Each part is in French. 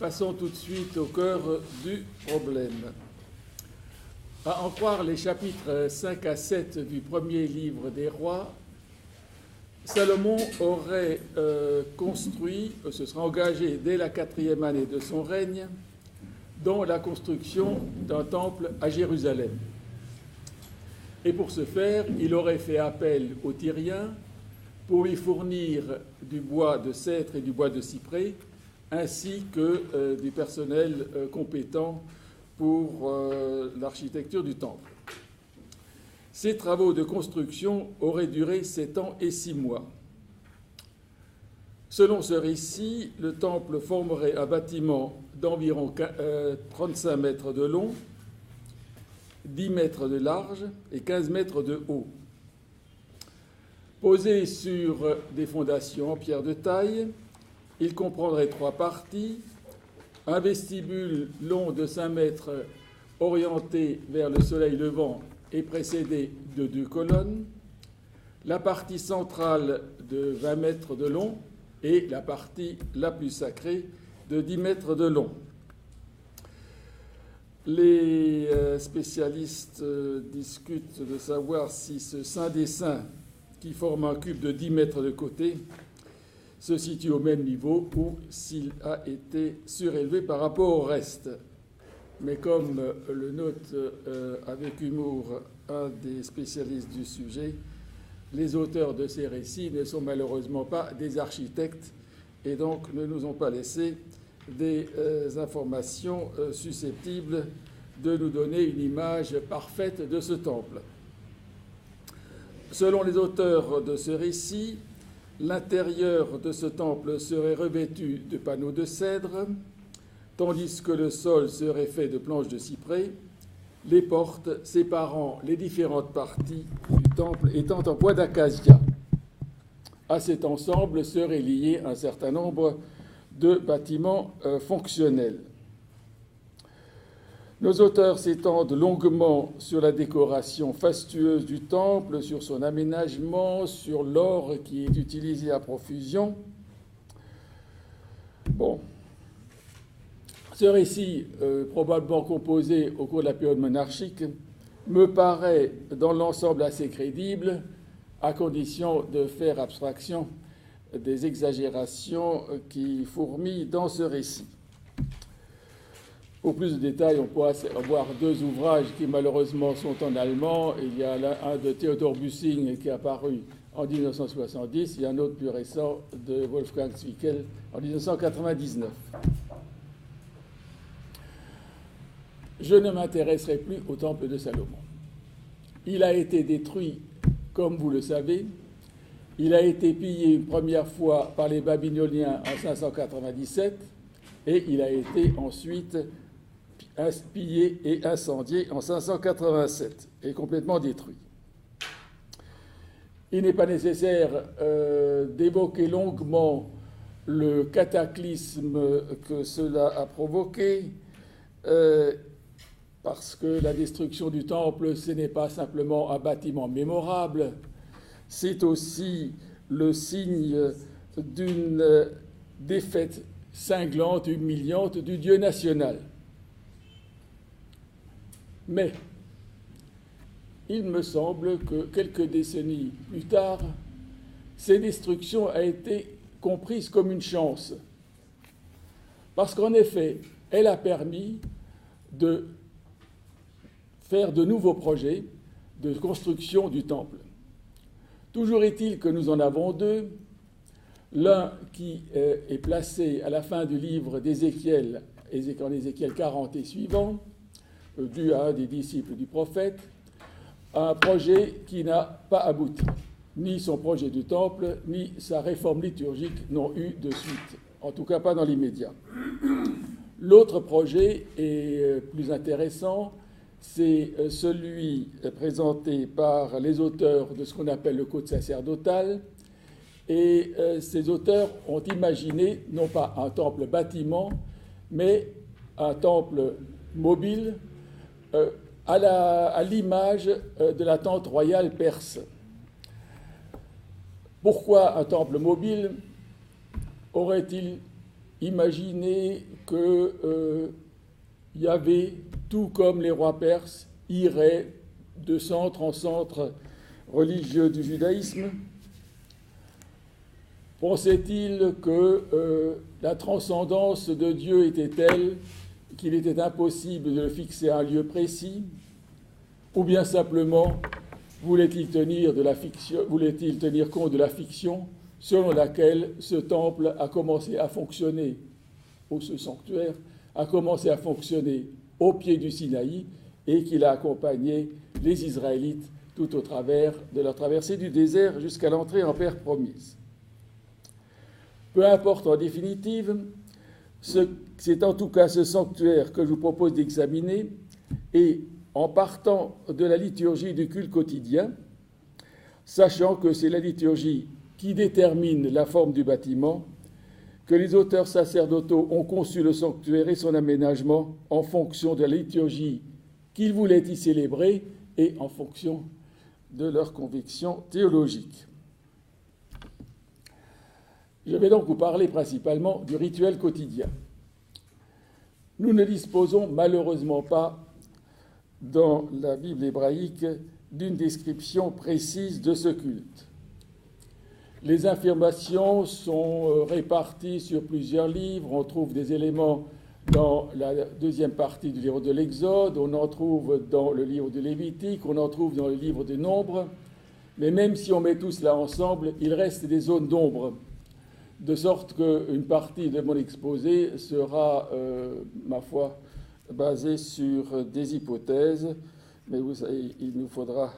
Passons tout de suite au cœur du problème. À en croire les chapitres 5 à 7 du premier livre des rois, Salomon aurait se sera engagé dès la 4e année de son règne dans la construction d'un temple à Jérusalem. Et pour ce faire, il aurait fait appel aux Tyriens pour lui fournir du bois de cèdre et du bois de cyprès, ainsi que du personnel compétent pour l'architecture du temple. Ces travaux de construction auraient duré 7 ans et 6 mois. Selon ce récit, le temple formerait un bâtiment d'environ 35 mètres de long, 10 mètres de large et 15 mètres de haut. Posé sur des fondations en pierre de taille, il comprendrait 3 parties, un vestibule long de 5 mètres orienté vers le soleil levant et précédé de 2 colonnes, la partie centrale de 20 mètres de long et la partie la plus sacrée de 10 mètres de long. Les spécialistes discutent de savoir si ce Saint des Saints, qui forme un cube de 10 mètres de côté, se situe au même niveau ou s'il a été surélevé par rapport au reste. Mais comme le note avec humour un des spécialistes du sujet, les auteurs de ces récits ne sont malheureusement pas des architectes et donc ne nous ont pas laissé des informations susceptibles de nous donner une image parfaite de ce temple. Selon les auteurs de ce récit, l'intérieur de ce temple serait revêtu de panneaux de cèdre, tandis que le sol serait fait de planches de cyprès, les portes séparant les différentes parties du temple étant en bois d'acacia. À cet ensemble seraient liés un certain nombre de bâtiments fonctionnels. Nos auteurs s'étendent longuement sur la décoration fastueuse du temple, sur son aménagement, sur l'or qui est utilisé à profusion. Bon. Ce récit, probablement composé au cours de la période monarchique, me paraît dans l'ensemble assez crédible, à condition de faire abstraction des exagérations qui fourmillent dans ce récit. Pour plus de détails, on pourra voir 2 ouvrages qui malheureusement sont en allemand. Il y a un de Theodor Büssing qui est apparu en 1970, il y a un autre plus récent de Wolfgang Zwickel en 1999. Je ne m'intéresserai plus au temple de Salomon. Il a été détruit, comme vous le savez. Il a été pillé une première fois par les Babyloniens en 597 et il a été ensuite pillé et incendié en 587 et complètement détruit. Il n'est pas nécessaire d'évoquer longuement le cataclysme que cela a provoqué, parce que la destruction du temple, ce n'est pas simplement un bâtiment mémorable, c'est aussi le signe d'une défaite cinglante, humiliante du Dieu national. Mais il me semble que quelques décennies plus tard, cette destruction a été comprise comme une chance. Parce qu'en effet, elle a permis de faire de nouveaux projets de construction du temple. Toujours est-il que nous en avons 2. L'un qui est placé à la fin du livre d'Ézéchiel, en Ézéchiel 40 et suivant, dû à un des disciples du prophète, un projet qui n'a pas abouti. Ni son projet du temple, ni sa réforme liturgique n'ont eu de suite, en tout cas pas dans l'immédiat. L'autre projet est plus intéressant, c'est celui présenté par les auteurs de ce qu'on appelle le Code sacerdotal. Et ces auteurs ont imaginé non pas un temple bâtiment, mais un temple mobile à l'image de la tente royale perse. Pourquoi un temple mobile aurait-il imaginez que Yahvé, tout comme les rois perses, irait de centre en centre religieux du judaïsme. Pensait-il que la transcendance de Dieu était telle qu'il était impossible de le fixer à un lieu précis? Ou bien simplement voulait-il tenir compte de la fiction selon laquelle ce temple a commencé à fonctionner, ou ce sanctuaire a commencé à fonctionner au pied du Sinaï et qu'il a accompagné les Israélites tout au travers de leur traversée du désert jusqu'à l'entrée en terre promise. Peu importe en définitive, c'est en tout cas ce sanctuaire que je vous propose d'examiner, et en partant de la liturgie du culte quotidien, sachant que c'est la liturgie qui détermine la forme du bâtiment, que les auteurs sacerdotaux ont conçu le sanctuaire et son aménagement en fonction de la liturgie qu'ils voulaient y célébrer et en fonction de leurs convictions théologiques. Je vais donc vous parler principalement du rituel quotidien. Nous ne disposons malheureusement pas dans la Bible hébraïque d'une description précise de ce culte. Les informations sont réparties sur plusieurs livres. On trouve des éléments dans la deuxième partie du livre de l'Exode, on en trouve dans le livre de Lévitique, on en trouve dans le livre des Nombres. Mais même si on met tout cela ensemble, il reste des zones d'ombre, de sorte qu'une partie de mon exposé sera, ma foi, basée sur des hypothèses, mais vous savez, il nous faudra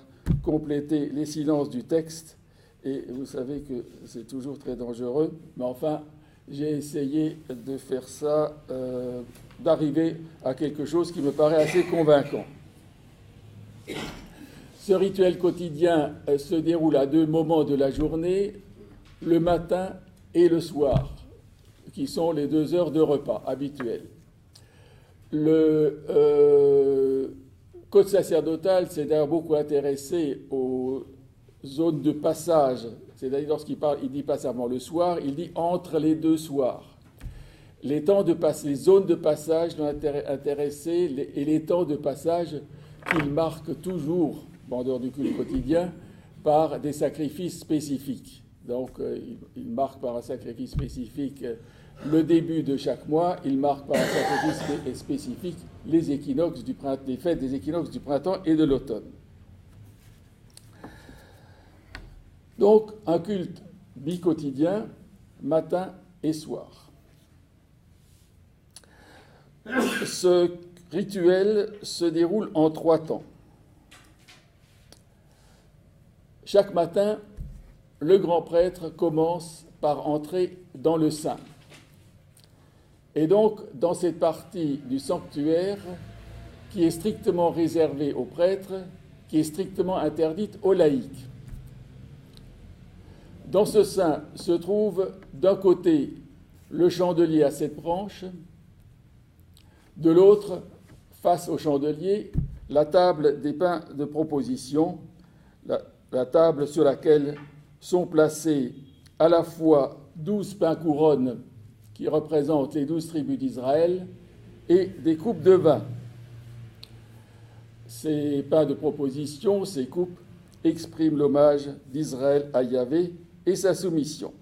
compléter les silences du texte, et vous savez que c'est toujours très dangereux, mais enfin, j'ai essayé de faire ça, d'arriver à quelque chose qui me paraît assez convaincant. Ce rituel quotidien se déroule à deux moments de la journée, le matin et le soir, qui sont les 2 heures de repas habituelles. Le code sacerdotal s'est d'ailleurs beaucoup intéressé aux zones de passage, c'est-à-dire lorsqu'il parle, il dit pas seulement le soir, il dit entre les 2 soirs. Les zones de passage l'ont intéressé, et les temps de passage qu'il marque toujours, en dehors du culte quotidien, par des sacrifices spécifiques. Donc, il marque par un sacrifice spécifique le début de chaque mois, il marque par un sacrifice spécifique les fêtes des équinoxes du printemps et de l'automne. Donc, un culte bi-quotidien, matin et soir. Ce rituel se déroule en 3 temps. Chaque matin, le grand prêtre commence par entrer dans le saint. Et donc, dans cette partie du sanctuaire qui est strictement réservée aux prêtres, qui est strictement interdite aux laïcs. Dans ce saint se trouve d'un côté le chandelier à 7 branches, de l'autre, face au chandelier, la table des pains de proposition, la table sur laquelle sont placés à la fois 12 pains couronnes qui représentent les 12 tribus d'Israël et des coupes de vin. Ces pains de proposition, ces coupes, expriment l'hommage d'Israël à Yahvé et sa soumission.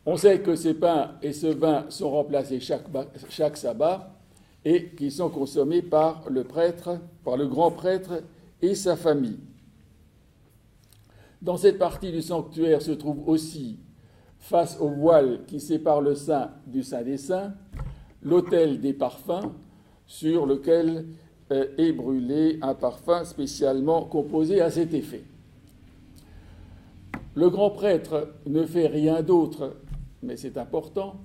On sait que ces pains et ce vin sont remplacés chaque sabbat et qu'ils sont consommés par le grand prêtre et sa famille. Dans cette partie du sanctuaire se trouve aussi, face au voile qui sépare le saint du saint des saints, l'autel des parfums sur lequel est brûlé un parfum spécialement composé à cet effet. Le grand prêtre ne fait rien d'autre, mais c'est important,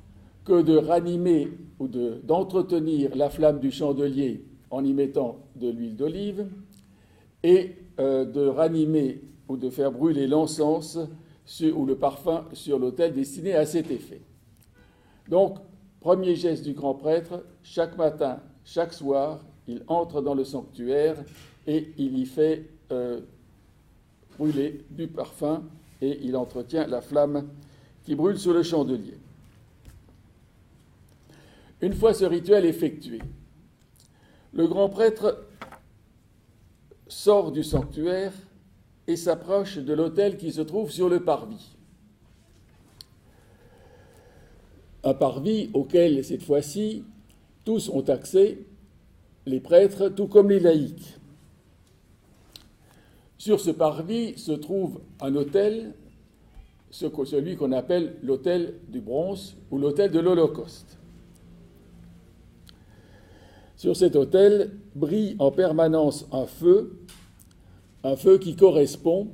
que de ranimer ou d'entretenir la flamme du chandelier en y mettant de l'huile d'olive et de ranimer ou de faire brûler l'encens ou le parfum sur l'autel destiné à cet effet. Donc, premier geste du grand prêtre, chaque matin, chaque soir, il entre dans le sanctuaire et il y fait brûler du parfum et il entretient la flamme qui brûle sur le chandelier. Une fois ce rituel effectué, le grand prêtre sort du sanctuaire et s'approche de l'autel qui se trouve sur le parvis. Un parvis auquel, cette fois-ci, tous ont accès, les prêtres, tout comme les laïcs. Sur ce parvis se trouve un autel, celui qu'on appelle l'autel du bronze ou l'autel de l'Holocauste. Sur cet autel brille en permanence un feu qui correspond,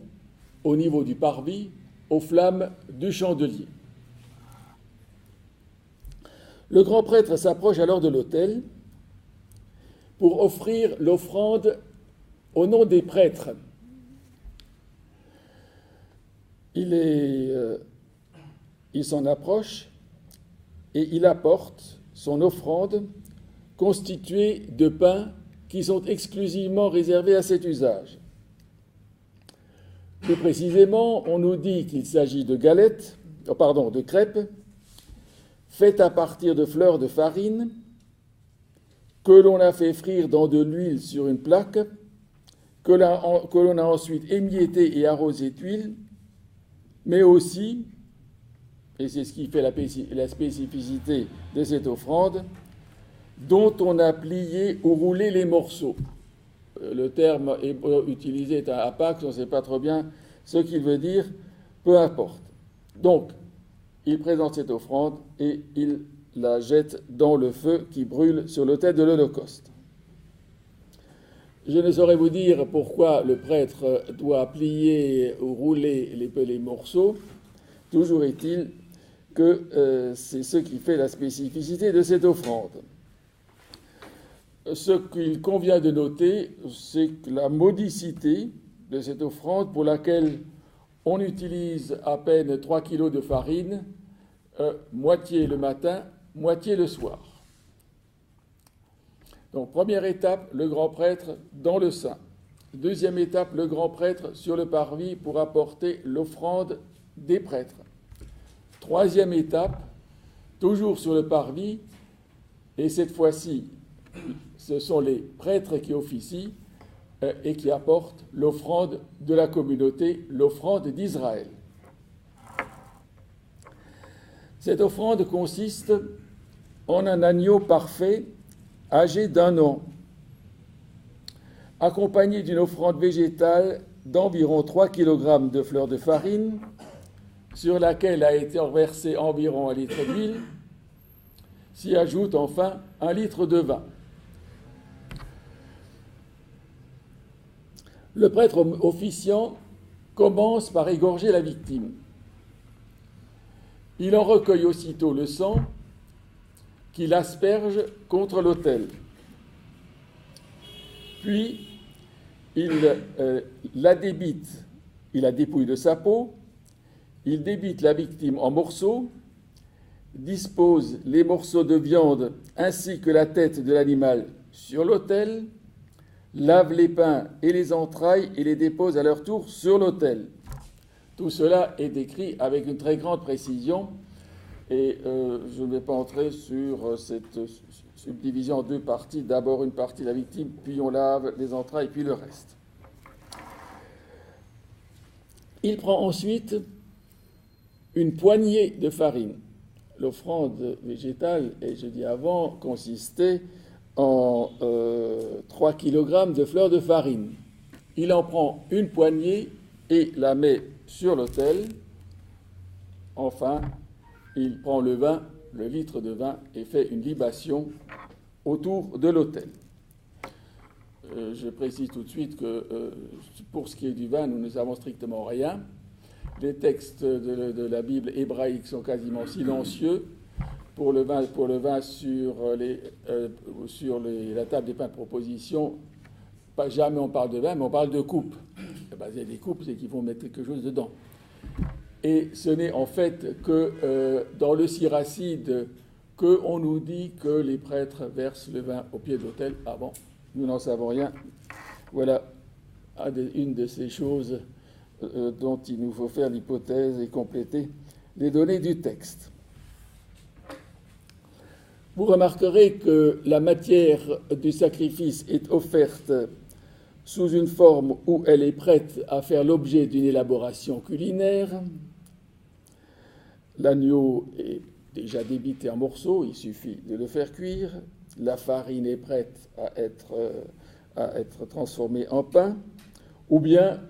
au niveau du parvis, aux flammes du chandelier. Le grand prêtre s'approche alors de l'autel pour offrir l'offrande au nom des prêtres. Il s'en approche et il apporte son offrande constituée de pains qui sont exclusivement réservés à cet usage. Plus précisément, on nous dit qu'il s'agit de de crêpes, faites à partir de fleurs de farine, que l'on a fait frire dans de l'huile sur une plaque, que l'on a ensuite émietté et arrosé d'huile, mais aussi, et c'est ce qui fait la spécificité de cette offrande, dont on a plié ou roulé les morceaux. Le terme utilisé est un apax, on ne sait pas trop bien ce qu'il veut dire, peu importe. Donc, il présente cette offrande et il la jette dans le feu qui brûle sur l'autel de l'Holocauste. Je ne saurais vous dire pourquoi le prêtre doit plier ou rouler les morceaux. Toujours est-il que c'est ce qui fait la spécificité de cette offrande. Ce qu'il convient de noter, c'est que la modicité de cette offrande pour laquelle on utilise à peine 3 kilos de farine, moitié le matin, moitié le soir. Donc, première étape, le grand prêtre dans le sein. Deuxième étape, le grand prêtre sur le parvis pour apporter l'offrande des prêtres. Troisième étape, toujours sur le parvis, et cette fois-ci, ce sont les prêtres qui officient et qui apportent l'offrande de la communauté, l'offrande d'Israël. Cette offrande consiste en un agneau parfait, âgé d'1 an, accompagné d'une offrande végétale d'environ 3 kg de fleurs de farine, sur laquelle a été versé environ 1 litre d'huile, s'y ajoute enfin 1 litre de vin. Le prêtre officiant commence par égorger la victime. Il en recueille aussitôt le sang qu'il asperge contre l'autel. Puis, il la débite, il la dépouille de sa peau, il débite la victime en morceaux, dispose les morceaux de viande ainsi que la tête de l'animal sur l'autel, lave les pains et les entrailles et les dépose à leur tour sur l'autel. Tout cela est décrit avec une très grande précision et je ne vais pas entrer sur cette subdivision en 2 parties. D'abord une partie de la victime, puis on lave les entrailles, puis le reste. Il prend ensuite une poignée de farine. L'offrande végétale, et je dis avant, consistait en 3 kg de fleurs de farine. Il en prend une poignée et la met sur l'autel. Enfin, il prend le vin, le litre de vin, et fait une libation autour de l'autel. Je précise tout de suite que pour ce qui est du vin, nous ne savons strictement rien. Les textes de la Bible hébraïque sont quasiment silencieux. Pour le vin sur la table des pains de proposition, pas jamais on parle de vin, mais on parle de coupe. Il y a des coupes, c'est qu'il faut mettre quelque chose dedans. Et ce n'est en fait que dans le siracide qu'on nous dit que les prêtres versent le vin au pied de l'autel. Ah bon, nous n'en savons rien. Voilà une de ces choses dont il nous faut faire l'hypothèse et compléter les données du texte. Vous remarquerez que la matière du sacrifice est offerte sous une forme où elle est prête à faire l'objet d'une élaboration culinaire. L'agneau est déjà débité en morceaux, il suffit de le faire cuire. La farine est prête à être transformée en pain. Ou bien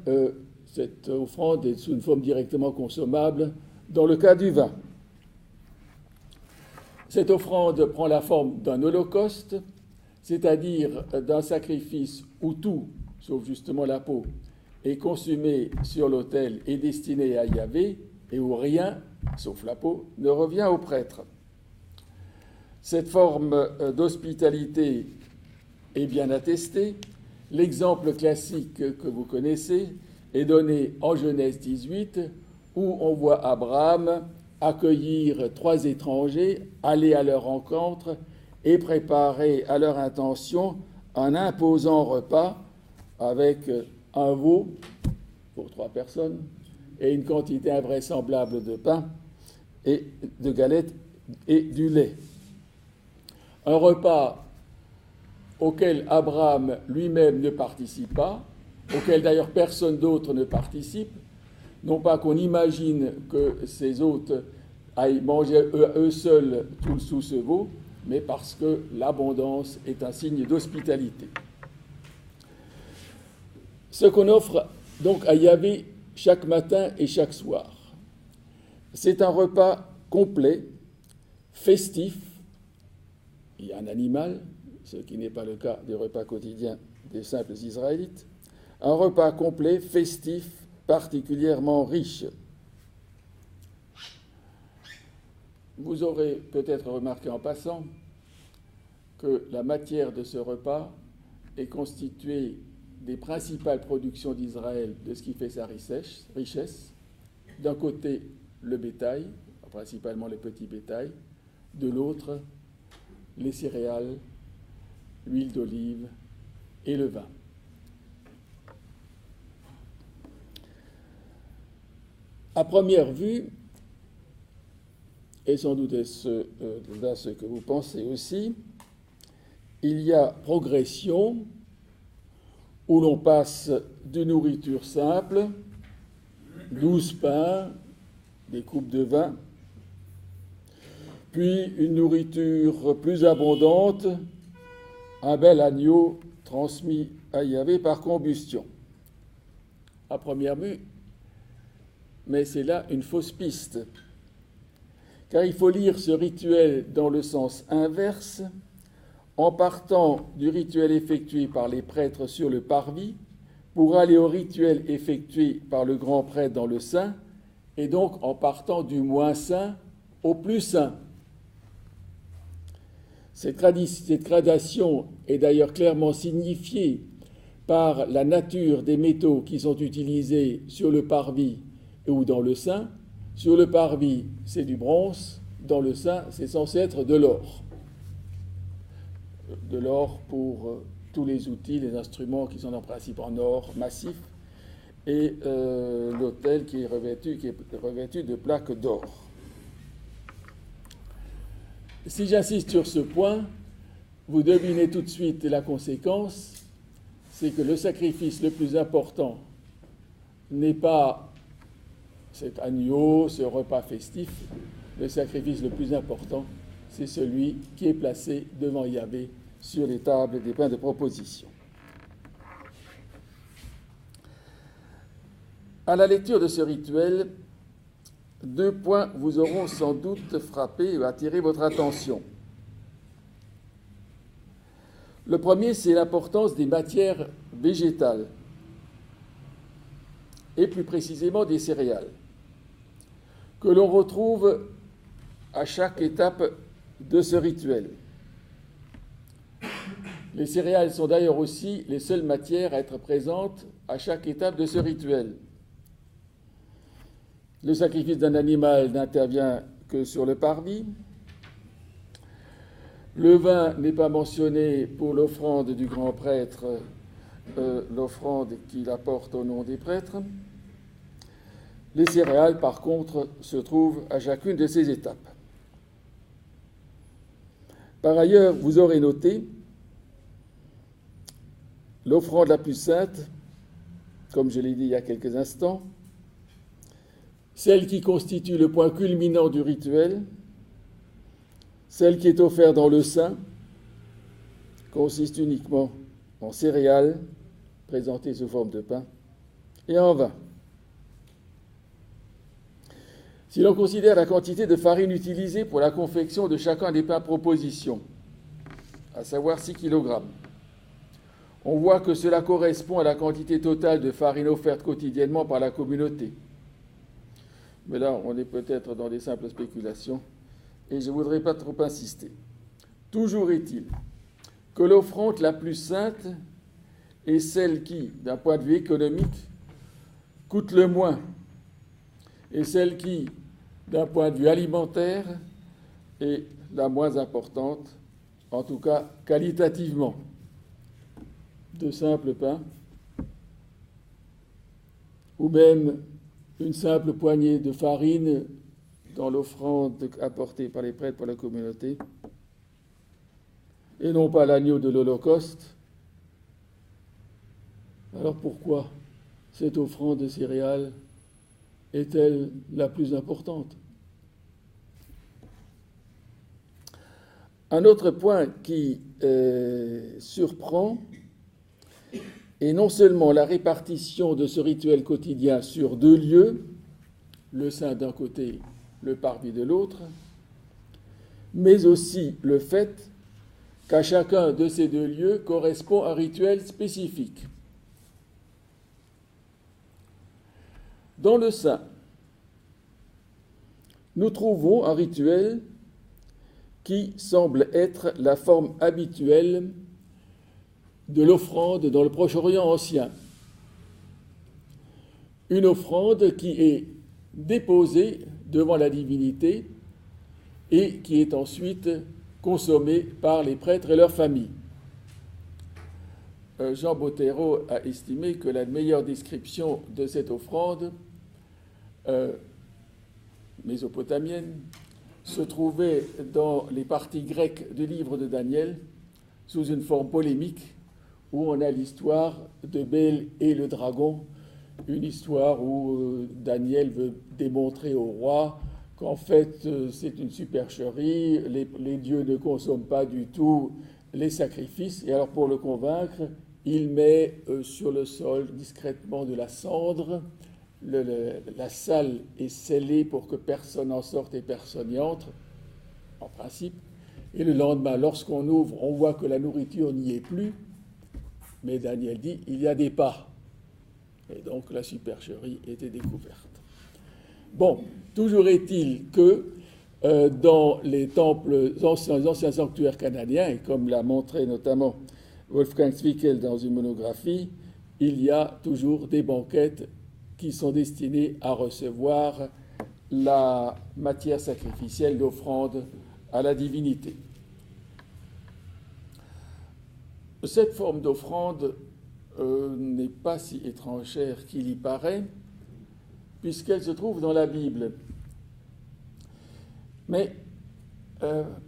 cette offrande est sous une forme directement consommable dans le cas du vin. Cette offrande prend la forme d'un holocauste, c'est-à-dire d'un sacrifice où tout, sauf justement la peau, est consumé sur l'autel et destiné à Yahvé, et où rien, sauf la peau, ne revient au prêtre. Cette forme d'hospitalité est bien attestée. L'exemple classique que vous connaissez est donné en Genèse 18, où on voit Abraham accueillir 3 étrangers, aller à leur rencontre et préparer à leur intention un imposant repas avec un veau pour 3 personnes et une quantité invraisemblable de pain et de galettes et du lait. Un repas auquel Abraham lui-même ne participe pas, auquel d'ailleurs personne d'autre ne participe, non pas qu'on imagine que ces hôtes aillent manger eux seuls tout sous ce veau, mais parce que l'abondance est un signe d'hospitalité. Ce qu'on offre donc à Yahvé chaque matin et chaque soir, c'est un repas complet, festif. Il y a un animal, ce qui n'est pas le cas des repas quotidiens des simples Israélites, un repas complet, festif, particulièrement riche. Vous aurez peut-être remarqué en passant que la matière de ce repas est constituée des principales productions d'Israël, de ce qui fait sa richesse. D'un côté, le bétail, principalement le petit bétail, de l'autre, les céréales, l'huile d'olive et le vin. À première vue, et sans doute est-ce là ce que vous pensez aussi, il y a progression où l'on passe d'une nourriture simple, 12 pains, des coupes de vin, puis une nourriture plus abondante, un bel agneau transmis à Yahvé par combustion. À première vue, mais c'est là une fausse piste, car il faut lire ce rituel dans le sens inverse, en partant du rituel effectué par les prêtres sur le parvis, pour aller au rituel effectué par le grand prêtre dans le saint, et donc en partant du moins saint au plus saint. Cette gradation est d'ailleurs clairement signifiée par la nature des métaux qui sont utilisés sur le parvis ou dans le saint. Sur le parvis, c'est du bronze, dans le saint, c'est censé être de l'or. De l'or pour tous les outils, les instruments qui sont en principe en or massif, et l'autel qui est revêtu de plaques d'or. Si j'insiste sur ce point, vous devinez tout de suite la conséquence, c'est que le sacrifice le plus important n'est pas cet agneau, ce repas festif. Le sacrifice le plus important, c'est celui qui est placé devant Yahvé sur les tables des pains de proposition. À la lecture de ce rituel, 2 points vous auront sans doute frappé ou attiré votre attention. Le premier, c'est l'importance des matières végétales, et plus précisément des céréales, que l'on retrouve à chaque étape de ce rituel. Les céréales sont d'ailleurs aussi les seules matières à être présentes à chaque étape de ce rituel. Le sacrifice d'un animal n'intervient que sur le parvis. Le vin n'est pas mentionné pour l'offrande du grand prêtre, l'offrande qu'il apporte au nom des prêtres. Les céréales, par contre, se trouvent à chacune de ces étapes. Par ailleurs, vous aurez noté l'offrande la plus sainte, comme je l'ai dit il y a quelques instants, celle qui constitue le point culminant du rituel, celle qui est offerte dans le sein, consiste uniquement en céréales, présentées sous forme de pain, et en vin. Si l'on considère la quantité de farine utilisée pour la confection de chacun des pains propositions, à savoir 6 kg, on voit que cela correspond à la quantité totale de farine offerte quotidiennement par la communauté. Mais là, on est peut-être dans des simples spéculations, et je ne voudrais pas trop insister. Toujours est-il que l'offrande la plus sainte est celle qui, d'un point de vue économique, coûte le moins, et celle qui, d'un point de vue alimentaire, est la moins importante, en tout cas qualitativement. De simples pains, ou même une simple poignée de farine dans l'offrande apportée par les prêtres pour la communauté, et non pas l'agneau de l'Holocauste. Alors pourquoi cette offrande de céréales est-elle la plus importante? Un autre point qui surprend est non seulement la répartition de ce rituel quotidien sur 2 lieux, le sein d'un côté, le parvis de l'autre, mais aussi le fait qu'à chacun de ces 2 lieux correspond un rituel spécifique. Dans le sein, nous trouvons un rituel qui semble être la forme habituelle de l'offrande dans le Proche-Orient ancien. Une offrande qui est déposée devant la divinité et qui est ensuite consommée par les prêtres et leurs familles. Jean Bottero a estimé que la meilleure description de cette offrande mésopotamienne se trouvait dans les parties grecques du livre de Daniel sous une forme polémique où on a l'histoire de Bel et le dragon, une histoire où Daniel veut démontrer au roi qu'en fait c'est une supercherie, les dieux ne consomment pas du tout les sacrifices, et alors pour le convaincre, il met sur le sol discrètement de la cendre. La salle est scellée pour que personne n'en sorte et personne n'y entre, en principe. Et le lendemain, lorsqu'on ouvre, on voit que la nourriture n'y est plus. Mais Daniel dit, il y a des pas. Et donc la supercherie était découverte. Bon, toujours est-il que dans les temples anciens, les anciens sanctuaires canadiens, et comme l'a montré notamment Wolfgang Zwickel dans une monographie, il y a toujours des banquettes qui sont destinées à recevoir la matière sacrificielle d'offrande à la divinité. Cette forme d'offrande n'est pas si étrangère qu'il y paraît, puisqu'elle se trouve dans la Bible. Mais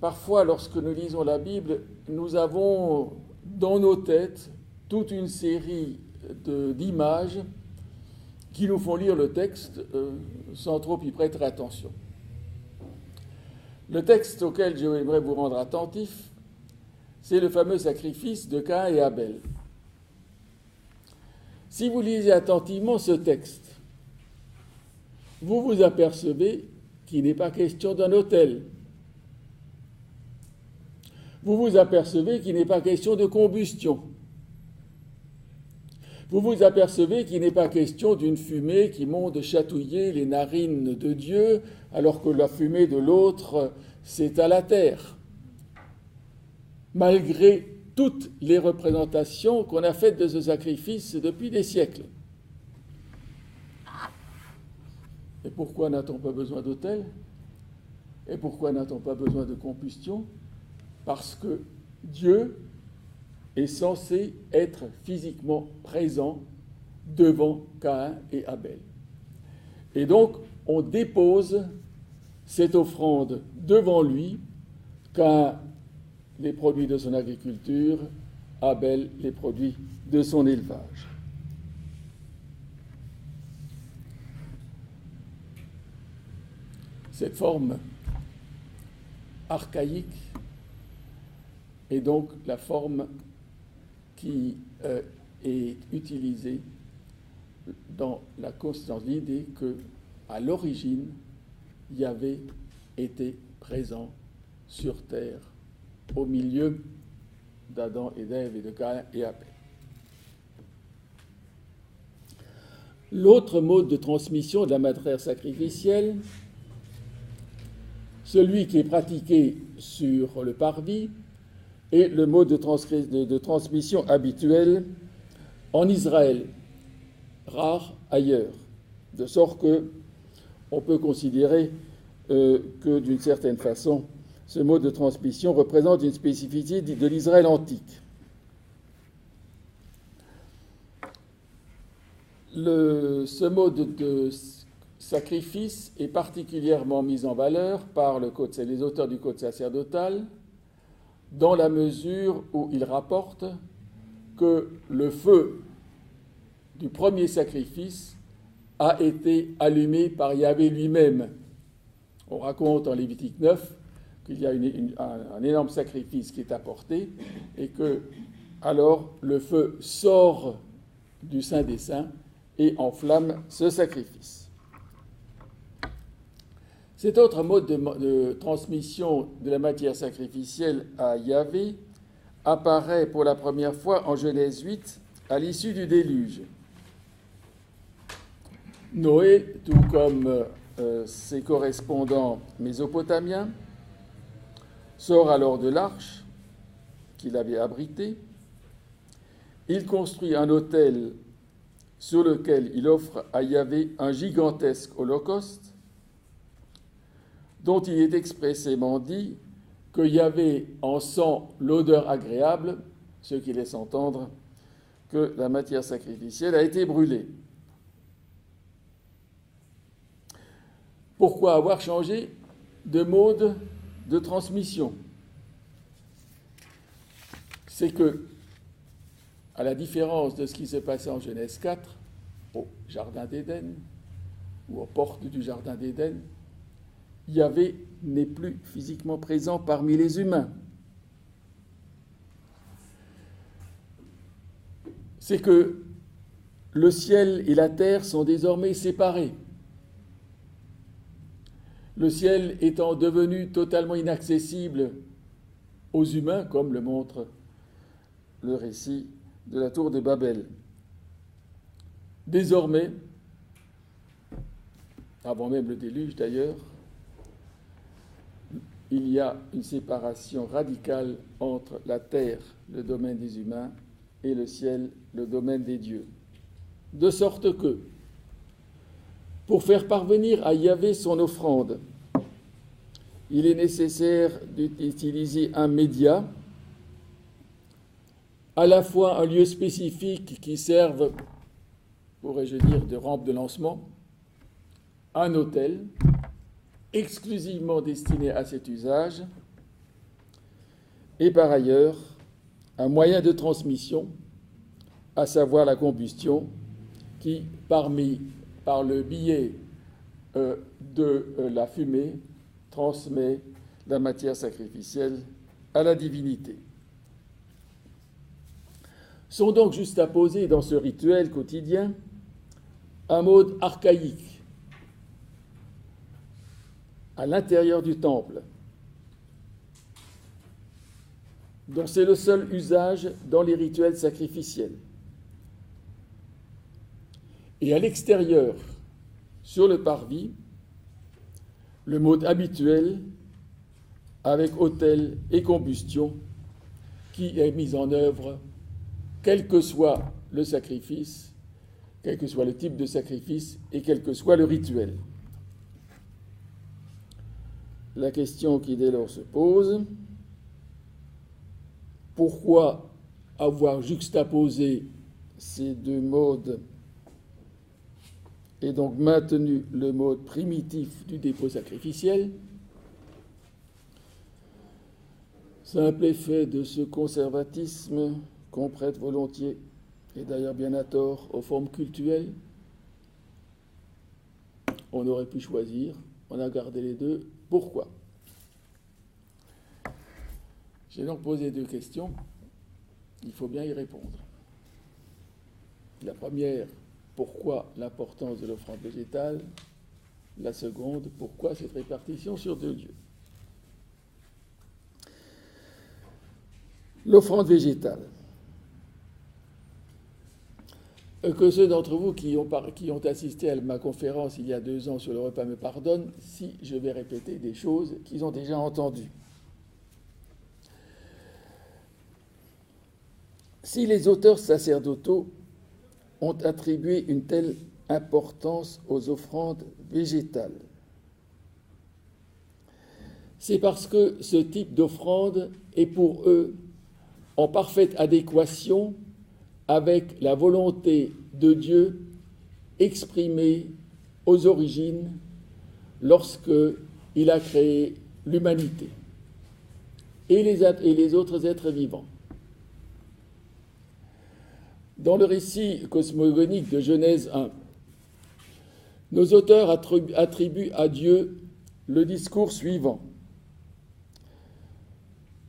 parfois, lorsque nous lisons la Bible, nous avons dans nos têtes toute une série d'images qui nous font lire le texte sans trop y prêter attention. Le texte auquel j'aimerais vous rendre attentif, c'est le fameux sacrifice de Caïn et Abel. Si vous lisez attentivement ce texte, vous vous apercevez qu'il n'est pas question d'un autel. Vous vous apercevez qu'il n'est pas question de combustion. Vous vous apercevez qu'il n'est pas question d'une fumée qui monte chatouiller les narines de Dieu, alors que la fumée de l'autre, c'est à la terre. Malgré toutes les représentations qu'on a faites de ce sacrifice depuis des siècles. Et pourquoi n'a-t-on pas besoin d'autel? Et pourquoi n'a-t-on pas besoin de combustion? Parce que Dieu est censé être physiquement présent devant Caïn et Abel. Et donc, on dépose cette offrande devant lui. Caïn les produits de son agriculture, Abel les produits de son élevage. Cette forme archaïque est donc la forme qui est utilisée dans la conscience, l'idée que, à l'origine, Yahvé était présent sur terre, au milieu d'Adam et d'Ève et de Caïn et Abel. L'autre mode de transmission de la matière sacrificielle, celui qui est pratiqué sur le parvis, est le mode de transmission habituel en Israël, rare ailleurs, de sorte qu'on peut considérer que, d'une certaine façon, ce mode de transmission représente une spécificité de l'Israël antique. Ce mode de sacrifice est particulièrement mis en valeur par les auteurs du Code sacerdotal, dans la mesure où ils rapportent que le feu du premier sacrifice a été allumé par Yahvé lui-même. On raconte en Lévitique 9 qu'il y a un énorme sacrifice qui est apporté et que alors le feu sort du Saint des Saints et enflamme ce sacrifice. Cet autre mode de transmission de la matière sacrificielle à Yahvé apparaît pour la première fois en Genèse 8 à l'issue du déluge. Noé, tout comme ses correspondants mésopotamiens, sort alors de l'arche qu'il avait abritée. Il construit un autel sur lequel il offre à Yahvé un gigantesque holocauste dont il est expressément dit que Yahvé en sent l'odeur agréable, ce qui laisse entendre que la matière sacrificielle a été brûlée. Pourquoi avoir changé de mode de transmission? C'est que, à la différence de ce qui s'est passé en Genèse 4, au Jardin d'Éden, ou aux portes du Jardin d'Éden, Yahvé n'est plus physiquement présent parmi les humains. C'est que le ciel et la terre sont désormais séparés. Le ciel étant devenu totalement inaccessible aux humains, comme le montre le récit de la tour de Babel. Désormais, avant même le déluge d'ailleurs, il y a une séparation radicale entre la terre, le domaine des humains, et le ciel, le domaine des dieux. De sorte que, pour faire parvenir à Yahvé son offrande, il est nécessaire d'utiliser un média, à la fois un lieu spécifique qui serve, pourrais-je dire, de rampe de lancement, un autel, exclusivement destiné à cet usage, et par ailleurs un moyen de transmission, à savoir la combustion, qui, par le biais de la fumée, transmet la matière sacrificielle à la divinité. Sont donc juxtaposés dans ce rituel quotidien un mode archaïque à l'intérieur du temple, dont c'est le seul usage dans les rituels sacrificiels. Et à l'extérieur, sur le parvis, le mode habituel avec autel et combustion qui est mis en œuvre, quel que soit le sacrifice, quel que soit le type de sacrifice et quel que soit le rituel. La question qui dès lors se pose, pourquoi avoir juxtaposé ces deux modes et donc maintenu le mode primitif du dépôt sacrificiel? Simple effet de ce conservatisme qu'on prête volontiers, et d'ailleurs bien à tort, aux formes cultuelles. On aurait pu choisir, on a gardé les deux. Pourquoi? J'ai donc posé deux questions. Il faut bien y répondre. La première, pourquoi l'importance de l'offrande végétale? La seconde, pourquoi cette répartition sur 2 dieux? L'offrande végétale. Que ceux d'entre vous qui ont assisté à ma conférence il y a 2 ans sur le repas me pardonnent si je vais répéter des choses qu'ils ont déjà entendues. Si les auteurs sacerdotaux ont attribué une telle importance aux offrandes végétales, c'est parce que ce type d'offrande est pour eux en parfaite adéquation avec la volonté de Dieu exprimée aux origines lorsqu'il a créé l'humanité et les autres êtres vivants. Dans le récit cosmogonique de Genèse 1, nos auteurs attribuent à Dieu le discours suivant.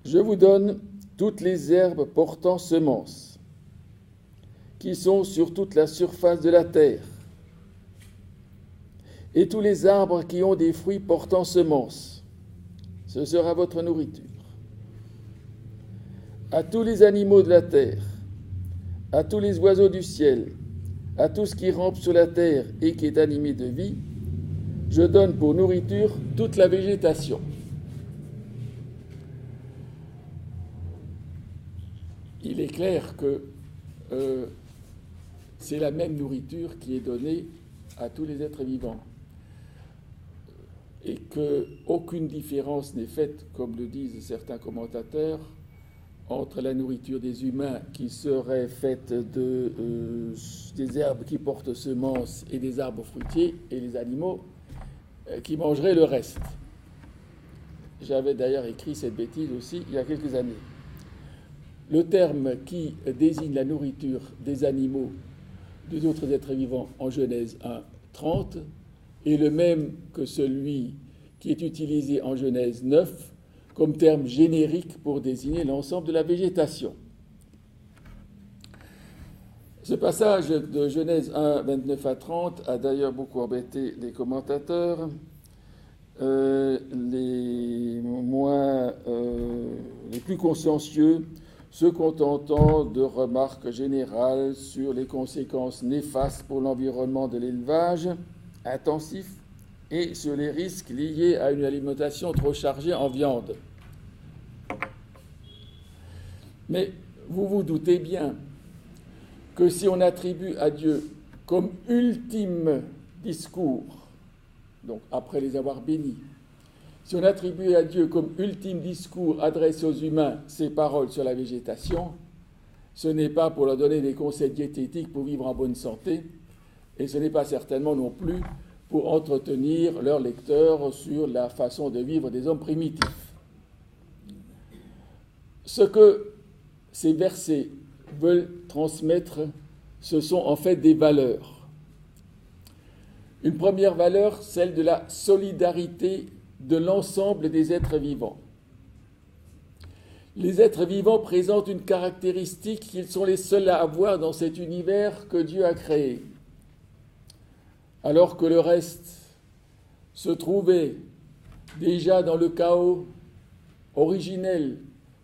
Je vous donne toutes les herbes portant semences, qui sont sur toute la surface de la terre, et tous les arbres qui ont des fruits portant semences. Ce sera votre nourriture. À tous les animaux de la terre, à tous les oiseaux du ciel, à tout ce qui rampe sur la terre et qui est animé de vie, je donne pour nourriture toute la végétation. Il est clair que c'est la même nourriture qui est donnée à tous les êtres vivants et qu'aucune différence n'est faite, comme le disent certains commentateurs, entre la nourriture des humains qui serait faite des herbes qui portent semences et des arbres fruitiers et les animaux qui mangeraient le reste. J'avais d'ailleurs écrit cette bêtise aussi il y a quelques années. Le terme qui désigne la nourriture des animaux, des autres êtres vivants en Genèse 1, 30, est le même que celui qui est utilisé en Genèse 9 comme terme générique pour désigner l'ensemble de la végétation. Ce passage de Genèse 1, 29 à 30 a d'ailleurs beaucoup embêté les commentateurs. Les plus consciencieux se contentant de remarques générales sur les conséquences néfastes pour l'environnement de l'élevage intensif et sur les risques liés à une alimentation trop chargée en viande. Mais vous vous doutez bien que si on attribue à Dieu comme ultime discours, donc après les avoir bénis, si on attribue à Dieu comme ultime discours adressé aux humains ces paroles sur la végétation, ce n'est pas pour leur donner des conseils diététiques pour vivre en bonne santé, et ce n'est pas certainement non plus pour entretenir leurs lecteurs sur la façon de vivre des hommes primitifs. Ce que ces versets veulent transmettre, ce sont en fait des valeurs. Une première valeur, celle de la solidarité de l'ensemble des êtres vivants. Les êtres vivants présentent une caractéristique qu'ils sont les seuls à avoir dans cet univers que Dieu a créé. Alors que le reste se trouvait déjà dans le chaos originel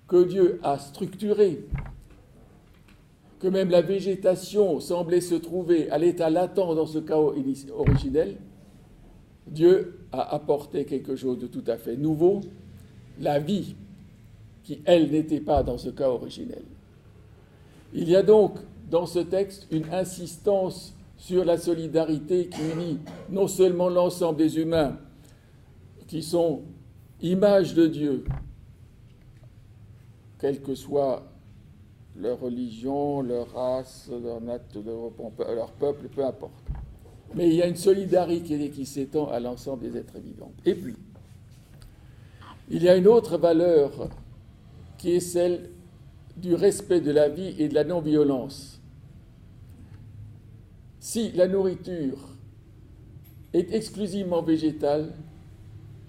que Dieu a structuré, que même la végétation semblait se trouver à l'état latent dans ce chaos originel, Dieu a apporté quelque chose de tout à fait nouveau, la vie, qui, elle, n'était pas dans ce cas originel. Il y a donc dans ce texte une insistance sur la solidarité qui unit non seulement l'ensemble des humains qui sont images de Dieu, quelle que soit leur religion, leur race, leur peuple, peu importe. Mais il y a une solidarité qui s'étend à l'ensemble des êtres vivants. Et puis, il y a une autre valeur qui est celle du respect de la vie et de la non-violence. Si la nourriture est exclusivement végétale,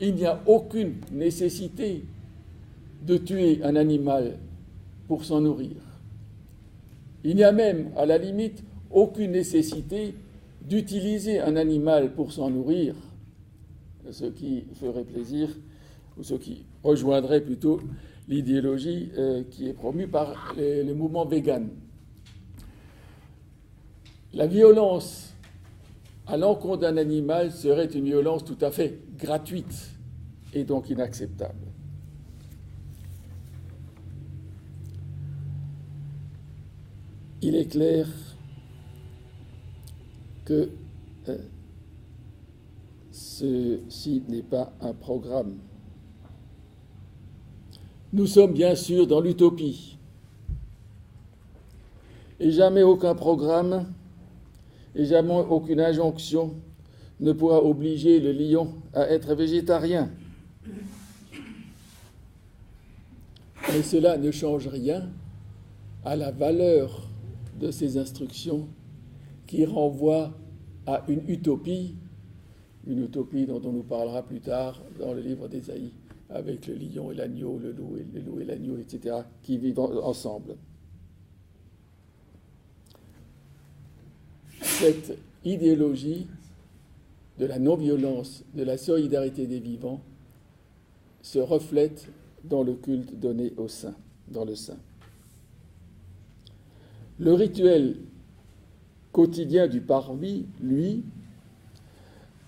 il n'y a aucune nécessité de tuer un animal pour s'en nourrir. Il n'y a même, à la limite, aucune nécessité d'utiliser un animal pour s'en nourrir, ce qui ferait plaisir, ou ce qui rejoindrait plutôt l'idéologie qui est promue par le mouvement vegan. La violence à l'encontre d'un animal serait une violence tout à fait gratuite et donc inacceptable. Il est clair que ceci n'est pas un programme. Nous sommes bien sûr dans l'utopie. Et jamais aucun programme et jamais aucune injonction ne pourra obliger le lion à être végétarien. Mais cela ne change rien à la valeur de ces instructions qui renvoient à une utopie dont on nous parlera plus tard dans le livre d'Ésaïe, avec le lion et l'agneau, le loup et l'agneau, etc., qui vivent ensemble. Cette idéologie de la non-violence, de la solidarité des vivants, se reflète dans le culte donné au saint, dans le saint. Le rituel quotidien du parvis, lui,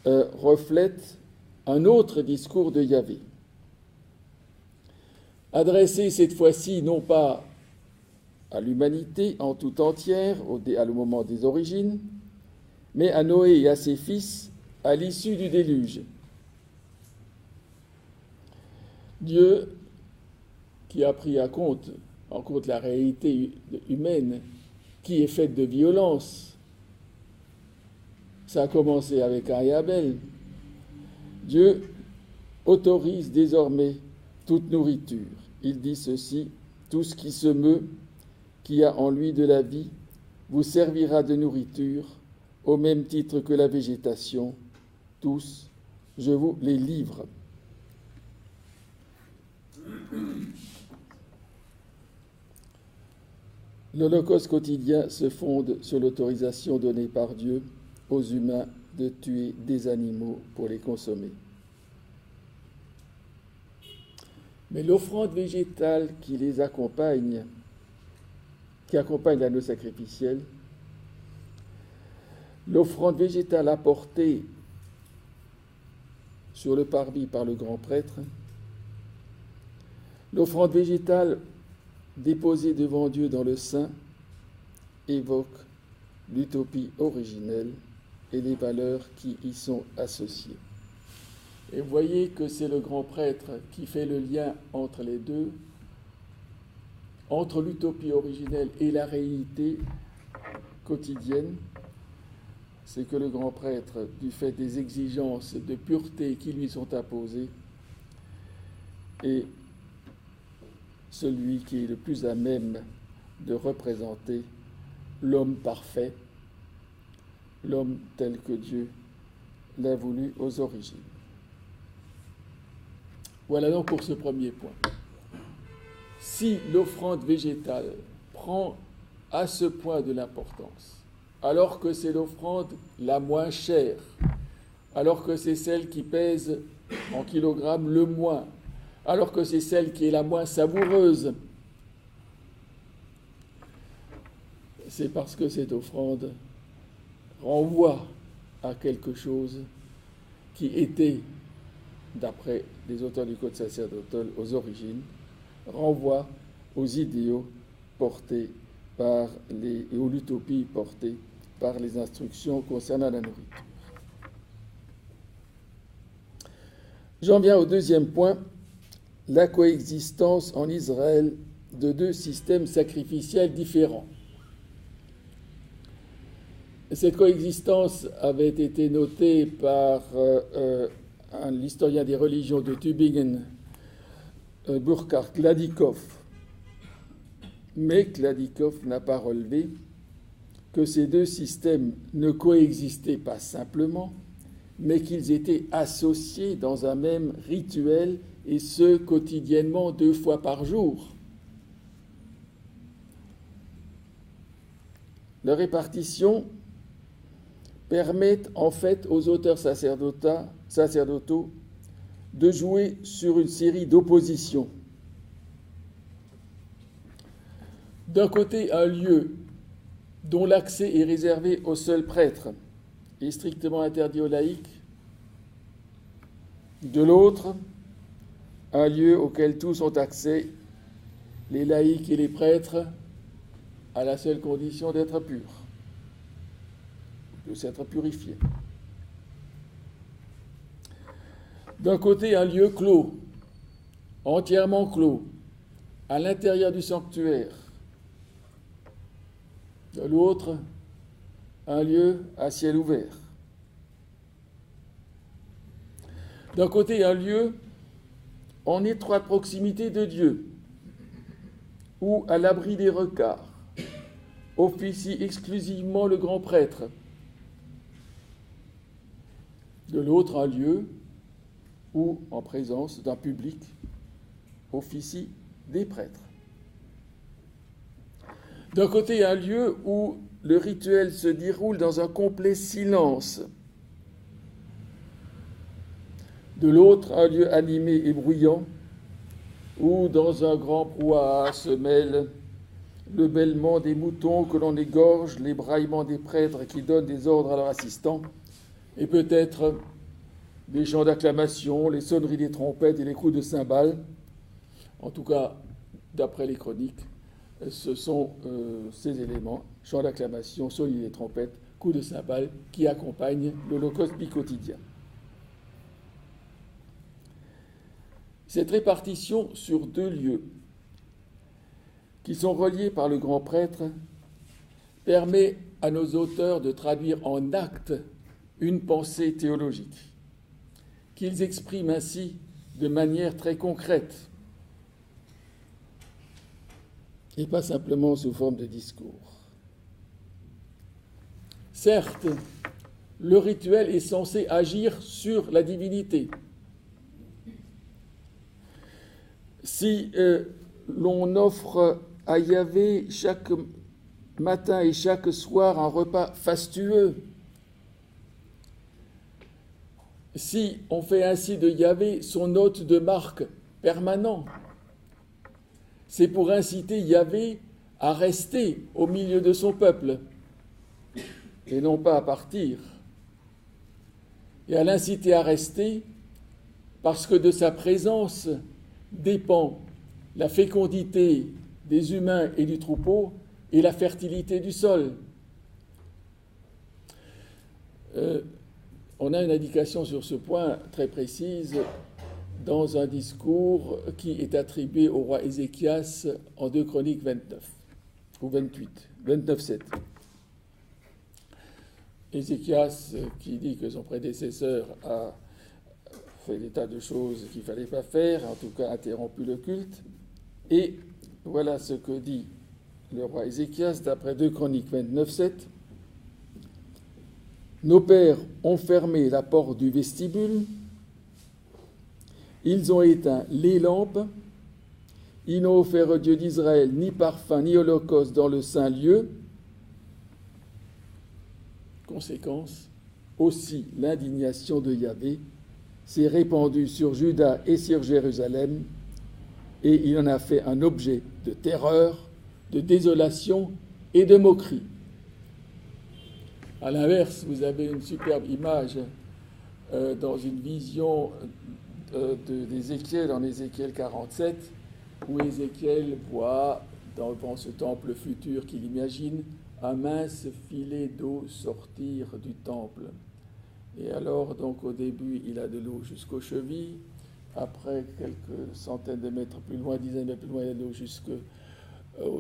reflète un autre discours de Yahvé, adressé cette fois-ci non pas à l'humanité en tout entière, à le moment des origines, mais à Noé et à ses fils à l'issue du déluge. Dieu, qui a pris en compte la réalité humaine, qui est faite de violence, ça a commencé avec Caïn et Abel. Dieu autorise désormais toute nourriture. Il dit ceci: tout ce qui se meut, qui a en lui de la vie, vous servira de nourriture, au même titre que la végétation. Tous, je vous les livre. L'Holocauste quotidien se fonde sur l'autorisation donnée par Dieu aux humains de tuer des animaux pour les consommer. Mais l'offrande végétale qui accompagne l'agneau sacrificiel, l'offrande végétale apportée sur le parvis par le grand prêtre, l'offrande végétale déposée devant Dieu dans le sein évoque l'utopie originelle et les valeurs qui y sont associées. Et vous voyez que c'est le grand prêtre qui fait le lien entre les deux, entre l'utopie originelle et la réalité quotidienne. C'est que le grand prêtre, du fait des exigences de pureté qui lui sont imposées, est celui qui est le plus à même de représenter l'homme parfait, l'homme tel que Dieu l'a voulu aux origines. Voilà donc pour ce premier point. Si l'offrande végétale prend à ce point de l'importance, alors que c'est l'offrande la moins chère, alors que c'est celle qui pèse en kilogrammes le moins, alors que c'est celle qui est la moins savoureuse, c'est parce que cette offrande renvoie à quelque chose qui était, d'après les auteurs du Code sacerdotal aux origines, renvoie aux idéaux portés par et aux utopies portées par les instructions concernant la nourriture. J'en viens au deuxième point, la coexistence en Israël de deux systèmes sacrificiels différents. Cette coexistence avait été notée par l'historien des religions de Tübingen, Burkhard Gladikow, mais Kladikov n'a pas relevé que ces deux systèmes ne coexistaient pas simplement, mais qu'ils étaient associés dans un même rituel, et ce, quotidiennement, 2 fois par jour. Leur répartition permet en fait aux auteurs sacerdotaux de jouer sur une série d'oppositions. D'un côté, un lieu dont l'accès est réservé aux seuls prêtres et strictement interdit aux laïcs. De l'autre, un lieu auquel tous ont accès, les laïcs et les prêtres, à la seule condition d'être purs, de s'être purifiés. D'un côté, un lieu clos, entièrement clos, à l'intérieur du sanctuaire. De l'autre, un lieu à ciel ouvert. D'un côté, un lieu en étroite proximité de Dieu, où, à l'abri des regards, officie exclusivement le grand prêtre. De l'autre, un lieu où, en présence d'un public, officient des prêtres. D'un côté, un lieu où le rituel se déroule dans un complet silence. De l'autre, un lieu animé et bruyant, où, dans un grand brouhaha, se mêlent le bêlement des moutons que l'on égorge, les braillements des prêtres qui donnent des ordres à leurs assistants, et peut-être des chants d'acclamation, les sonneries des trompettes et les coups de cymbales. En tout cas, d'après les chroniques, ce sont ces éléments, chants d'acclamation, sonneries des trompettes, coups de cymbales, qui accompagnent l'holocauste quotidien. Cette répartition sur 2 lieux, qui sont reliés par le grand prêtre, permet à nos auteurs de traduire en actes une pensée théologique, qu'ils expriment ainsi de manière très concrète, et pas simplement sous forme de discours. Certes, le rituel est censé agir sur la divinité. Si l'on offre à Yahvé chaque matin et chaque soir un repas fastueux, si on fait ainsi de Yahvé son hôte de marque permanent, c'est pour inciter Yahvé à rester au milieu de son peuple et non pas à partir. Et à l'inciter à rester parce que de sa présence dépend la fécondité des humains et du troupeau et la fertilité du sol. On a une indication sur ce point très précise dans un discours qui est attribué au roi Ézéchias en 2 Chroniques 29, ou 29-7. Ézéchias qui dit que son prédécesseur a fait des tas de choses qu'il ne fallait pas faire, en tout cas interrompu le culte. Et voilà ce que dit le roi Ézéchias d'après 2 Chroniques 29-7. Nos pères ont fermé la porte du vestibule, ils ont éteint les lampes, ils n'ont offert au Dieu d'Israël ni parfum ni holocauste dans le saint lieu. Conséquence, aussi l'indignation de Yahvé s'est répandue sur Juda et sur Jérusalem, et il en a fait un objet de terreur, de désolation et de moquerie. À l'inverse, vous avez une superbe image dans une vision d'Ézéchiel, en Ézéchiel 47, où Ézéchiel voit dans ce temple futur qu'il imagine un mince filet d'eau sortir du temple. Et alors, donc, au début, il a de l'eau jusqu'aux chevilles. Après, quelques centaines de mètres plus loin, dizaines de mètres plus loin, il a de l'eau jusqu'aux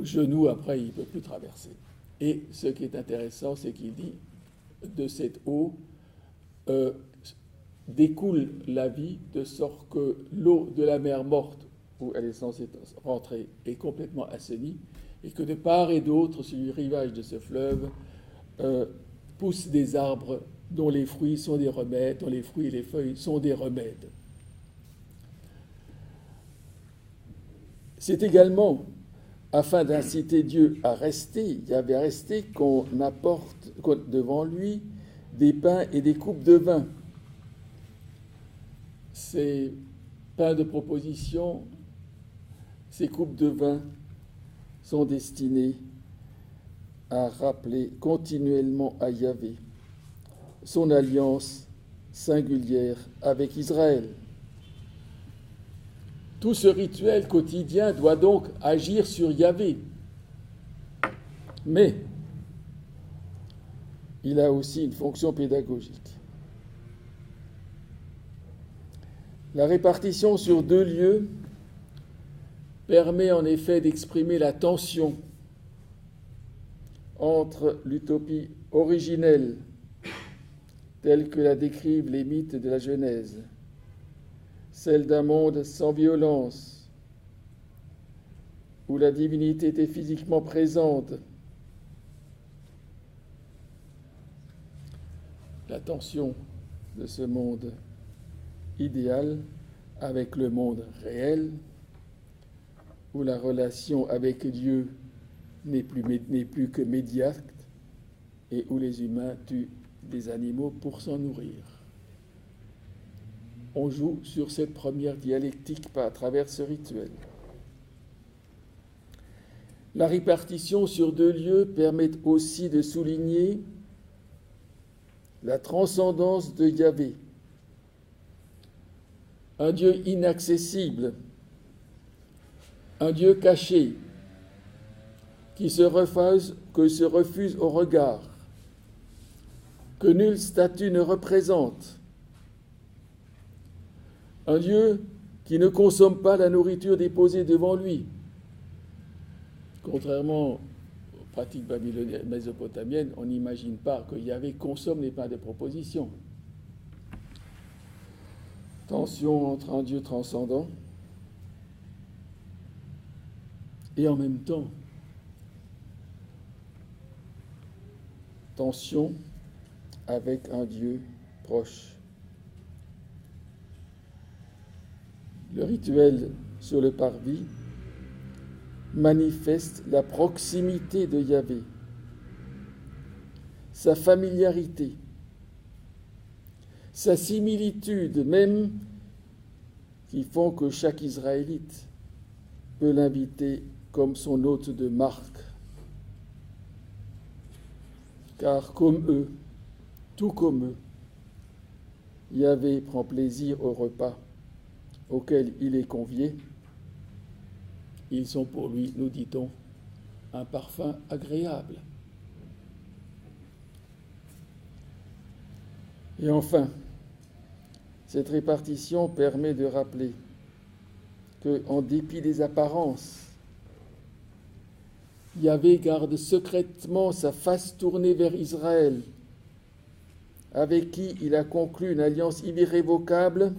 genoux. Après, il ne peut plus traverser. Et ce qui est intéressant, c'est qu'il dit, de cette eau découle la vie, de sorte que l'eau de la mer morte, où elle est censée rentrer, est complètement assainie, et que de part et d'autre, sur le rivage de ce fleuve, poussent des arbres dont les fruits sont des remèdes, dont les fruits et les feuilles sont des remèdes. C'est également afin d'inciter Dieu à rester, Yahvé à rester, qu'on apporte devant lui des pains et des coupes de vin. Ces pains de proposition, ces coupes de vin sont destinés à rappeler continuellement à Yahvé son alliance singulière avec Israël. Tout ce rituel quotidien doit donc agir sur Yahvé. Mais il a aussi une fonction pédagogique. La répartition sur 2 lieux permet en effet d'exprimer la tension entre l'utopie originelle, telle que la décrivent les mythes de la Genèse, celle d'un monde sans violence, où la divinité était physiquement présente, la tension de ce monde idéal avec le monde réel, où la relation avec Dieu n'est plus que médiate et où les humains tuent des animaux pour s'en nourrir. On joue sur cette première dialectique à travers ce rituel. La répartition sur 2 lieux permet aussi de souligner la transcendance de Yahvé, un Dieu inaccessible, un Dieu caché, qui se refuse au regard, que nulle statue ne représente, un Dieu qui ne consomme pas la nourriture déposée devant lui. Contrairement aux pratiques babyloniennes, mésopotamiennes, on n'imagine pas que Yahvé consomme les pains de proposition. Tension entre un Dieu transcendant et en même temps tension avec un Dieu proche. Le rituel sur le parvis manifeste la proximité de Yahvé, sa familiarité, sa similitude même, qui font que chaque Israélite peut l'inviter comme son hôte de marque. Car comme eux, tout comme eux, Yahvé prend plaisir au repas auquel il est convié. Ils sont pour lui, nous dit-on, un parfum agréable. Et enfin, cette répartition permet de rappeler que, en dépit des apparences, Yahvé garde secrètement sa face tournée vers Israël, avec qui il a conclu une alliance irrévocable,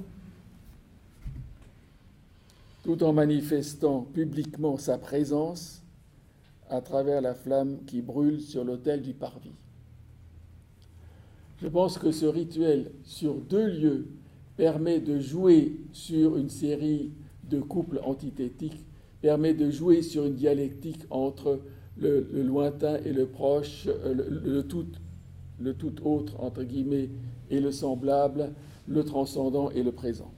tout en manifestant publiquement sa présence à travers la flamme qui brûle sur l'autel du parvis. Je pense que ce rituel sur 2 lieux permet de jouer sur une série de couples antithétiques, permet de jouer sur une dialectique entre le lointain et le proche, le tout autre, entre guillemets, et le semblable, le transcendant et le présent.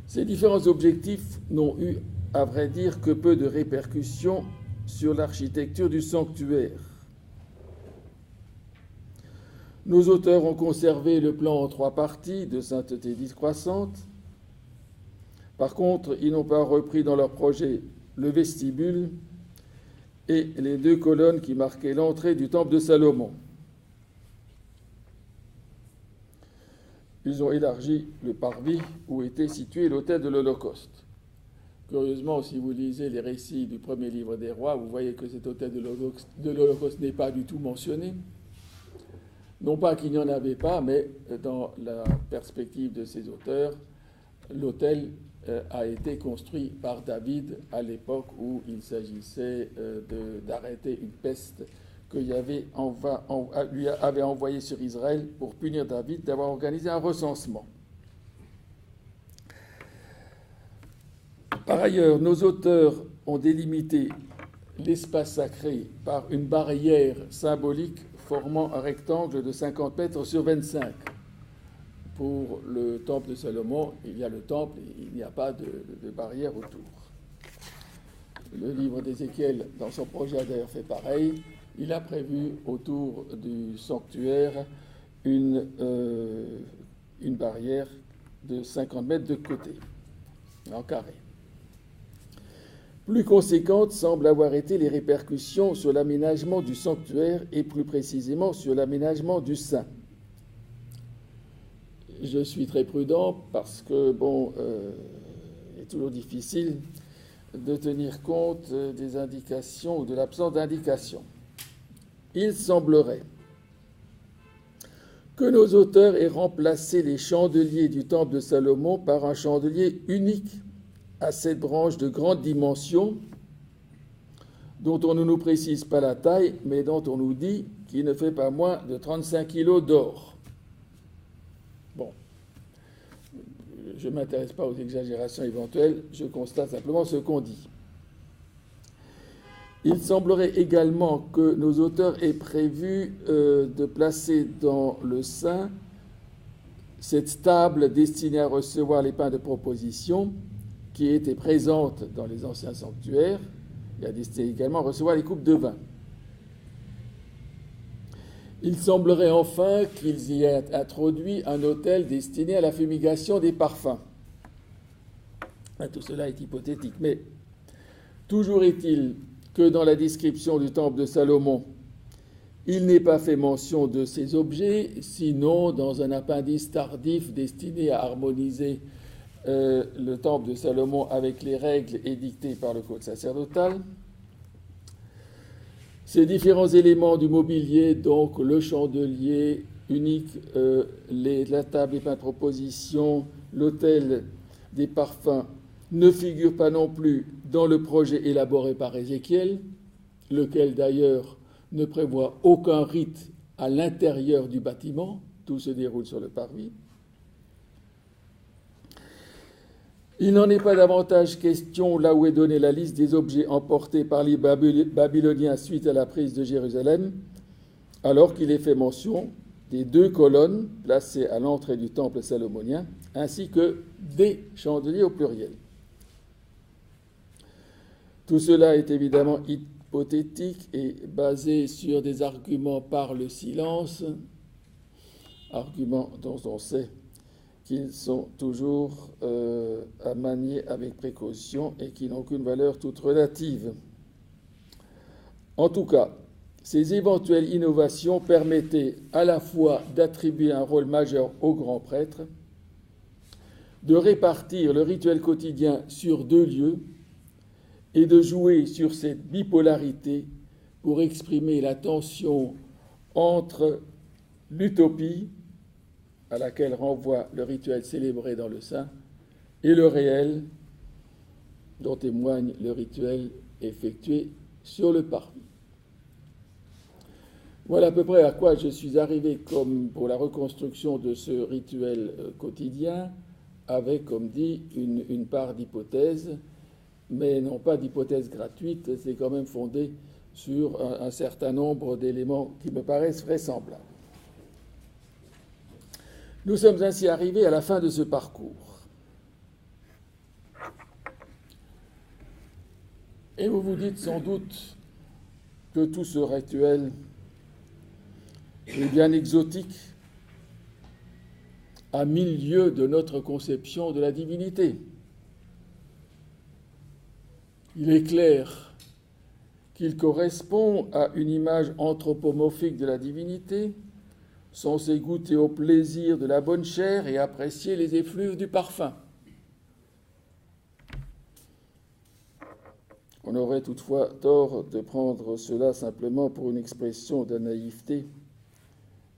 Ces différents objectifs n'ont eu, à vrai dire, que peu de répercussions sur l'architecture du sanctuaire. Nos auteurs ont conservé le plan en 3 parties de sainteté discroissante. Par contre, ils n'ont pas repris dans leur projet le vestibule et les 2 colonnes qui marquaient l'entrée du temple de Salomon. Ils ont élargi le parvis où était situé l'autel de l'Holocauste. Curieusement, si vous lisez les récits du premier livre des rois, vous voyez que cet autel de l'Holocauste n'est pas du tout mentionné. Non pas qu'il n'y en avait pas, mais dans la perspective de ces auteurs, l'autel a été construit par David à l'époque où il s'agissait d'arrêter une peste que Yahvé lui avait envoyée sur Israël pour punir David d'avoir organisé un recensement. Par ailleurs, nos auteurs ont délimité l'espace sacré par une barrière symbolique formant un rectangle de 50 mètres sur 25. Pour le temple de Salomon, il y a le temple, il n'y a pas de barrière autour. Le livre d'Ézéchiel, dans son projet, a d'ailleurs fait pareil. Il a prévu autour du sanctuaire une barrière de 50 mètres de côté, en carré. Plus conséquentes semblent avoir été les répercussions sur l'aménagement du sanctuaire et plus précisément sur l'aménagement du saint. Je suis très prudent parce que, il est toujours difficile de tenir compte des indications ou de l'absence d'indications. Il semblerait que nos auteurs aient remplacé les chandeliers du temple de Salomon par un chandelier unique à 7 branches de grande dimension, dont on ne nous précise pas la taille, mais dont on nous dit qu'il ne fait pas moins de 35 kilos d'or. Bon, je ne m'intéresse pas aux exagérations éventuelles, je constate simplement ce qu'on dit. Il semblerait également que nos auteurs aient prévu de placer dans le sein cette table destinée à recevoir les pains de proposition qui était présente dans les anciens sanctuaires et à destiné également à recevoir les coupes de vin. Il semblerait enfin qu'ils y aient introduit un autel destiné à la fumigation des parfums. Tout cela est hypothétique, mais toujours est-il que dans la description du temple de Salomon, il n'est pas fait mention de ces objets, sinon dans un appendice tardif destiné à harmoniser le temple de Salomon avec les règles édictées par le code sacerdotal. Ces différents éléments du mobilier, donc le chandelier unique, la table des pains de proposition, l'autel des parfums, ne figurent pas non plus dans le projet élaboré par Ézéchiel, lequel d'ailleurs ne prévoit aucun rite à l'intérieur du bâtiment, tout se déroule sur le parvis. Il n'en est pas davantage question là où est donnée la liste des objets emportés par les Babyloniens suite à la prise de Jérusalem, alors qu'il est fait mention des 2 colonnes placées à l'entrée du temple salomonien, ainsi que des chandeliers au pluriel. Tout cela est évidemment hypothétique et basé sur des arguments par le silence, arguments dont on sait qu'ils sont toujours à manier avec précaution et qui n'ont aucune valeur toute relative. En tout cas, ces éventuelles innovations permettaient à la fois d'attribuer un rôle majeur au grand prêtre, de répartir le rituel quotidien sur 2 lieux et de jouer sur cette bipolarité pour exprimer la tension entre l'utopie, à laquelle renvoie le rituel célébré dans le saint, et le réel, dont témoigne le rituel effectué sur le parvis. Voilà à peu près à quoi je suis arrivé comme pour la reconstruction de ce rituel quotidien, avec, comme dit, une part d'hypothèse, mais non pas d'hypothèse gratuite, c'est quand même fondé sur un certain nombre d'éléments qui me paraissent vraisemblables. Nous sommes ainsi arrivés à la fin de ce parcours. Et vous vous dites sans doute que tout ce rituel est bien exotique, à 1000 lieues de notre conception de la divinité. Il est clair qu'il correspond à une image anthropomorphique de la divinité, censé goûter au plaisir de la bonne chair et apprécier les effluves du parfum. On aurait toutefois tort de prendre cela simplement pour une expression de naïveté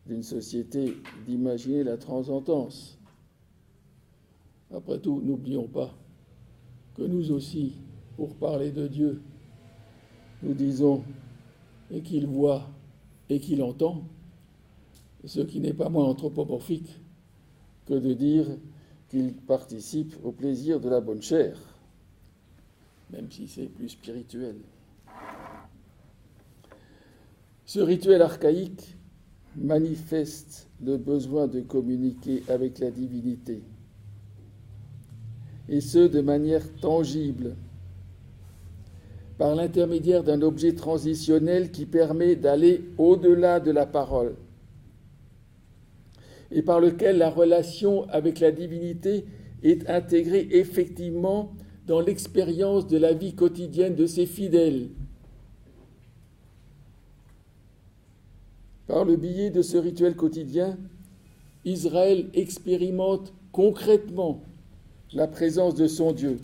d'une société d'imaginer la transcendance. Après tout, n'oublions pas que nous aussi, pour parler de Dieu, nous disons et qu'il voit et qu'il entend, ce qui n'est pas moins anthropomorphique que de dire qu'il participe au plaisir de la bonne chair, même si c'est plus spirituel. Ce rituel archaïque manifeste le besoin de communiquer avec la divinité, et ce de manière tangible, par l'intermédiaire d'un objet transitionnel qui permet d'aller au-delà de la parole, et par lequel la relation avec la divinité est intégrée effectivement dans l'expérience de la vie quotidienne de ses fidèles. Par le biais de ce rituel quotidien, Israël expérimente concrètement la présence de son Dieu.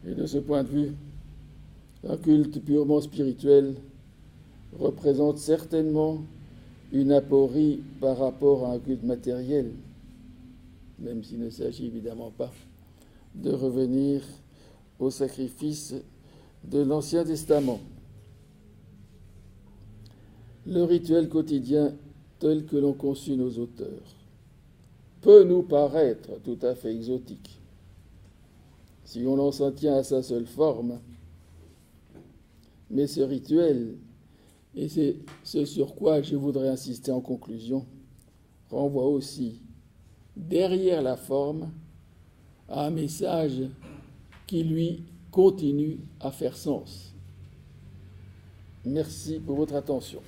Et de ce point de vue, un culte purement spirituel représente certainement une aporie par rapport à un culte matériel, même s'il ne s'agit évidemment pas de revenir au sacrifice de l'Ancien Testament. Le rituel quotidien tel que l'ont conçu nos auteurs peut nous paraître tout à fait exotique si on en s'en tient à sa seule forme, mais ce rituel, et c'est ce sur quoi je voudrais insister en conclusion, renvoie aussi, derrière la forme, à un message qui, lui, continue à faire sens. Merci pour votre attention.